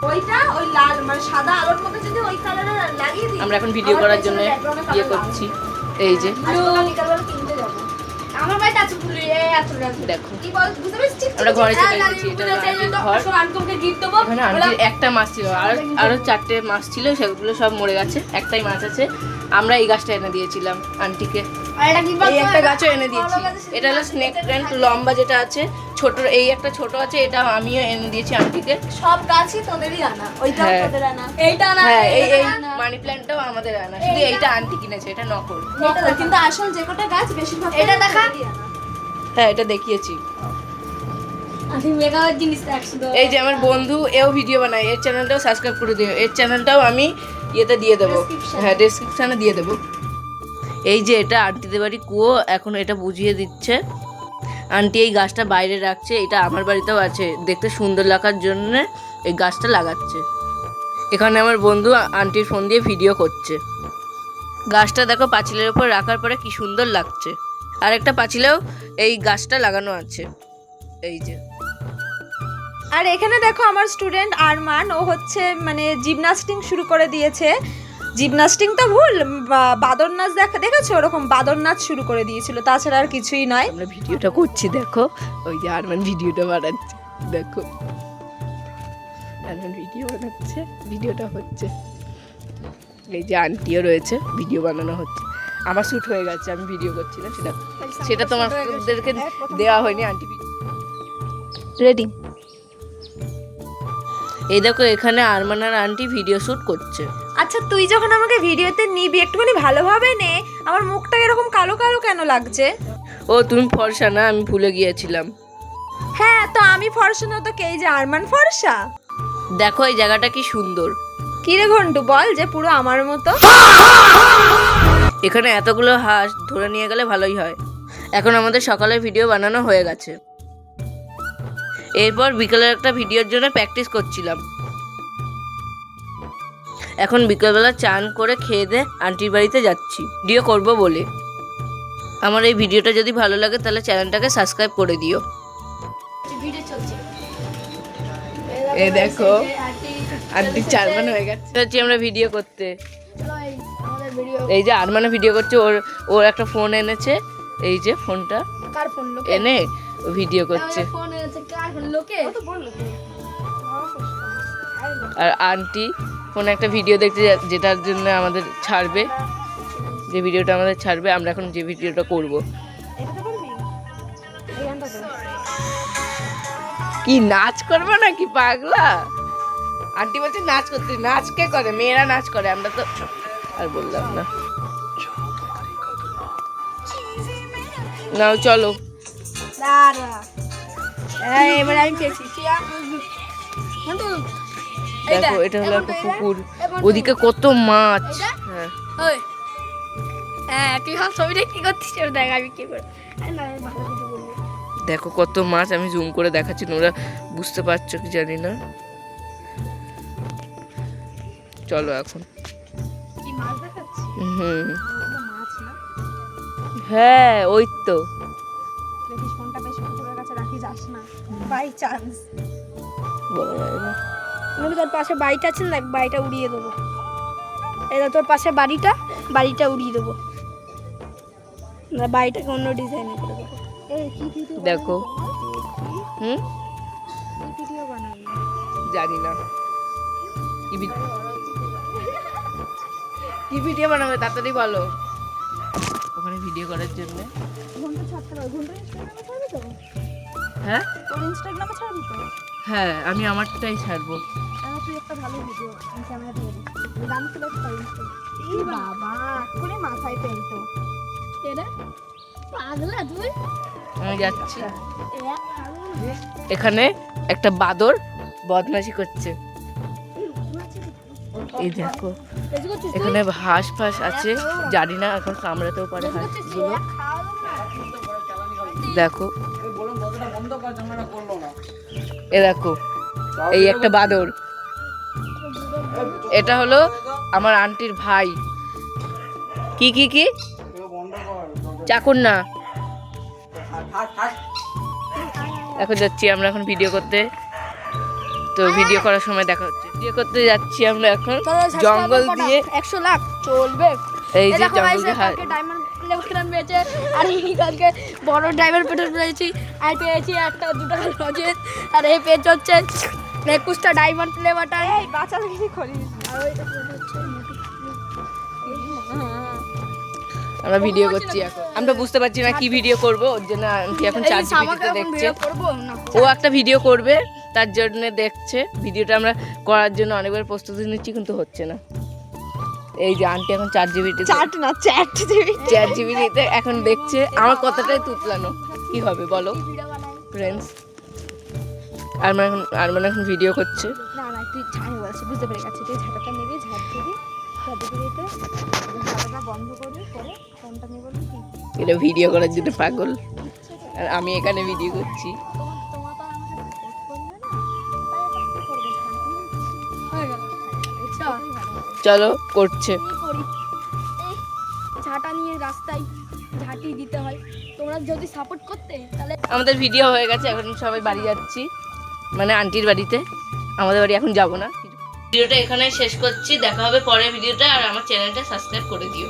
ওইটা ওই লাল মানে সাদা আলোর মধ্যে যদি ওই কালারে লাগিয়ে দিই। আমরা এখন ভিডিও করার জন্য ইয়ে করছি। এই যে কিনতে যাব। আমার বাড়িতে আছে ফুল এতটা। দেখো কি বল বুঝতে পারছিস? আমরা ঘরে চলে এসেছি। এটা আন্টির ঘর। সব আনকমকে গিফট দেবো। এখানে আন্টির একটা মাছ ছিল, আরো 4টে মাছ ছিল, সেগুলো সব মরে গেছে। একটাই মাছ আছে। আমরা এই গাছটা এনে দিয়েছিলাম আন্টিকে। আর এটা কি বল? এই একটা গাছও এনে দিয়েছি। এটা হলো স্নেক প্ল্যান্ট লম্বা যেটা আছে, ছোট এই একটা ছোট আছে, এটা আমিও এনে দিয়েছি আন্টিকে। সব গাছই তোদেরই আনা। ওইটাও তোদের আনা। এইটা আনা। হ্যাঁ, এই মানি প্ল্যান্টটাও আমাদের আনা। শুধু এইটা আন্টি কিনেছে, এটা নকল। এটা কিন্তু আসল যে কটা গাছ বেশিরভাগ এটা দেখা। হ্যাঁ, এটা দেখিয়েছি। আমি মেগাওয়ার জিনিসটা 100। এই যে আমার বন্ধু, এও ভিডিও বানায়, এর চ্যানেলটাও সাবস্ক্রাইব করে দিও। এর চ্যানেলটাও আমি ইয়েতে দিয়ে দেবো, হ্যাঁ ডেসক্রিপশনে দিয়ে দেবো। এই যে এটা আন্টিদের বাড়ি কুয়ো, এখন এটা বুঝিয়ে দিচ্ছে। আন্টি এই গাছটা বাইরে রাখছে, এটা আমার বাড়িতেও আছে, দেখতে সুন্দর লাগার জন্য এই গাছটা লাগাচ্ছে। এখানে আমার বন্ধু আন্টির ফোন দিয়ে ভিডিও করছে। গাছটা দেখো পাঁচিলের উপর রাখার পরে কি সুন্দর লাগছে। আর একটা পাঁচিলেও এই গাছটা লাগানো আছে, এই যে। আর এখানে দেখো আমার স্টুডেন্ট আরমান, ও হচ্ছে মানে জিমনাস্টিং শুরু করে দিয়েছে। জিমনাস্টিং তো ভুল, বাদর নাচ দেখেছো, ওরকম বাদর নাচ শুরু করে দিয়েছিল, তাছাড়া আর কিছুই নয়। আমরা ভিডিওটা করছি দেখো, ওই যে আরমান ভিডিওটা বানাচ্ছে, দেখো আরমান ভিডিও বানাচ্ছে, ভিডিওটা হচ্ছে। এই যে আন্টিও রয়েছে, ভিডিও বানানো হচ্ছে। আমার শ্যুট হয়ে গেছে, আমি ভিডিও করছি না, সেটা তোমাদেরকে দেওয়া হয়নি। Aunty ready. এই দেখো এখানে আরমান আর আন্টি ভিডিও শ্যুট করছে। আচ্ছা তুই যখন আমাকে ভিডিওতে নিবি একটুখানি ভালোভাবে নে, আমার মুখটা এরকম কালো কালো কেন লাগছে? ও তুমি ফর্সা না, আমি ভুলে গিয়েছিলাম। হ্যাঁ তো আমি ফর্সা না তো কে, এই যে আরমান ফর্সা। দেখো এই জায়গাটা কি সুন্দর। কি রে ঘন্টু, বল যে পুরো আমার মতো। এখানে এতগুলো হাঁস ধরে নিয়ে গেলে ভালোই হয়। এখন আমাদের সকালের ভিডিও বানানো হয়ে গেছে। এরপর বিকেলের একটা ভিডিওর জন্য প্র্যাকটিস করছিলাম। এখন বিকেলবেলা চান করে খেয়ে দিয়ে আন্টির বাড়িতে যাচ্ছি ভিডিও করব বলে। আমার এই ভিডিওটা যদি ভালো লাগে তাহলে চ্যানেলটাকে সাবস্ক্রাইব করে দিও। ভিডিও চলছে। এই দেখো আন্টি চার মানে হয়ে গেছে, যাচ্ছি আমরা ভিডিও করতে। আমাদের ভিডিও এই যে আরমানে ভিডিও করছে, ওর একটা ফোন এনেছে, এই যে ফোনটা কার ফোন লোকে এনে ও ভিডিও করছে। ফোন এনেছে কার ফোন লোকে ও তো বল লোকে। আর আন্টি ফোনে একটা ভিডিও দেখতে, যেটার জন্য আমাদের ছাড়বে, যে ভিডিওটা আমাদের ছাড়বে, আমরা এখন যে ভিডিওটা করব। কি নাচ করবো নাকি পাগলা? আন্টি বলছে নাচ করতে, নাচ কে করে? মেয়েরা নাচ করে, আমরা তো আর বললাম না। নাও চলো। দাঁড়া এবার আমি পেয়েছি। দেখো এটা হলো একটা পুকুর, ওদিকে কত মাছ। হ্যাঁ ওই হ্যাঁ তুই সব ছবিটা কি করছিস দেখ আমি কি করে। ভালো কিছু বলবো। দেখো কত মাছ, আমি জুম করে দেখাচ্ছি, তোমরা বুঝতে পারছো কি জানি না। চলো এখন। কি মাছ দেখাচ্ছিস? মাছ না, হ্যাঁ ওই তো। দেখিস ফোনটা বেশি পুকুরের কাছে রাখি যাস না, বাই চান্স। বলা যায় না। আমি তোর পাশে বাড়িটা আছে না, বাড়িটা উড়িয়ে দেবো। এটা তোর পাশে বাড়িটা উড়িয়ে দেবো, বাড়িটাকে অন্য ডিজাইনে করে দেবো। দেখো হুম ভিডিও বানাবি? জানি না কি ভিডিও বানাবে, তাড়াতাড়ি বলো। ওখানে ভিডিও করার জন্য ঘন্টা ছাড়তে পারো, ঘন্টা ইনস্টাগ্রামে ছাড়বি তো? হ্যাঁ তোর ইনস্টাগ্রামে ছাড়বি তো? হ্যাঁ আমি আমারটাই ছাড়বো। তুই একটা ভালো ভিডিও ক্যামেরা দিয়ে দিস, গান খুলে এই বাবা এক্ষুনি মাথায় পেলতো। এরা পাগলা তুই। আমি যাচ্ছি। এখানে একটা বাদর বদমাশি করছে, এই দেখো। এখানে হাঁস ফাঁস আছে, জানি না এখন কামড়াতেও পারে হাঁসগুলো। দেখো এ দেখো, এই একটা বাদর। এটা হলো আমার আন্টির ভাই। কি কি কি চাকুর না। এখন যাচ্ছি আমরা এখন ভিডিও করতে, তো তো ভিডিও করার সময় দেখা হচ্ছে। ভিডিও করতে যাচ্ছি আমরা এখন চলো, subscriber জঙ্গল কটা? দিয়ে। 100 লাখ চলবে। এই যে দেখো জঙ্গল guys, দিয়ে কালকে ডায়মন্ড লেভেল পেয়েছে আর এই কালকে বড় ডায়মন্ড পেট্রোল পেয়েছি আর পেয়েছি একটা 2 টাকা লজেস আর এই পেজ হচ্ছে 21টা ডায়মন্ড ফ্লেভারটা। এই বাঁচালে কিছু করিস আর ওইটা হচ্ছে আমরা ভিডিও করছি এখন। আমরা বুঝতে পারছি না কি ভিডিও করব, ওর জন্য আন্টি এখন চার্জ ভিডিওতে দেখছে। করব না ও একটা ভিডিও করবে তার জন্য দেখছে। ভিডিওটা আমরা করার জন্য অনেকবার প্রস্তুতি নিচ্ছি কিন্তু হচ্ছে না। এই যে আন্টি এখন 4 চাট না চ্যাট দিবি। জিবিতে এখন দেখছে আমার কথাটাই তুতলানো। কি হবে বলো ফ্রেন্ডস? আর মানে এখন ভিডিও করছে। না না তুই ছাড়ি বলছিস, বুঝতে পেরে গেছি। তুই ঝাঁটাটা নিবি, ঝাঁট দিবি, ঝাঁট দিতে ঝাঁটাটা বন্ধ করবি, করে ফোনটা নিয়ে বলবি কি এটা ভিডিও করার জন্য পাগল, আর আমি এখানে ভিডিও করছি। তোমার তো আমাকে সাপোর্ট করবে না, তাই এখন কি করবে? ঝাঁট দিয়ে হয়ে গেল। চলো করছে। কি করি এই ঝাঁটা নিয়ে রাস্তায় ঝাঁটি দিতে হয়। তোমরা যদি সাপোর্ট করতে তাহলে আমাদের ভিডিও হয়ে গেছে, এখন সবাই বাড়ি যাচ্ছি, মানে আন্টির বাড়িতে। আমাদের বাড়ি এখন যাব না। ভিডিওটা এখানে শেষ করছি, দেখা হবে পরের ভিডিওটা। আর আমার চ্যানেলটা সাবস্ক্রাইব করে দিও।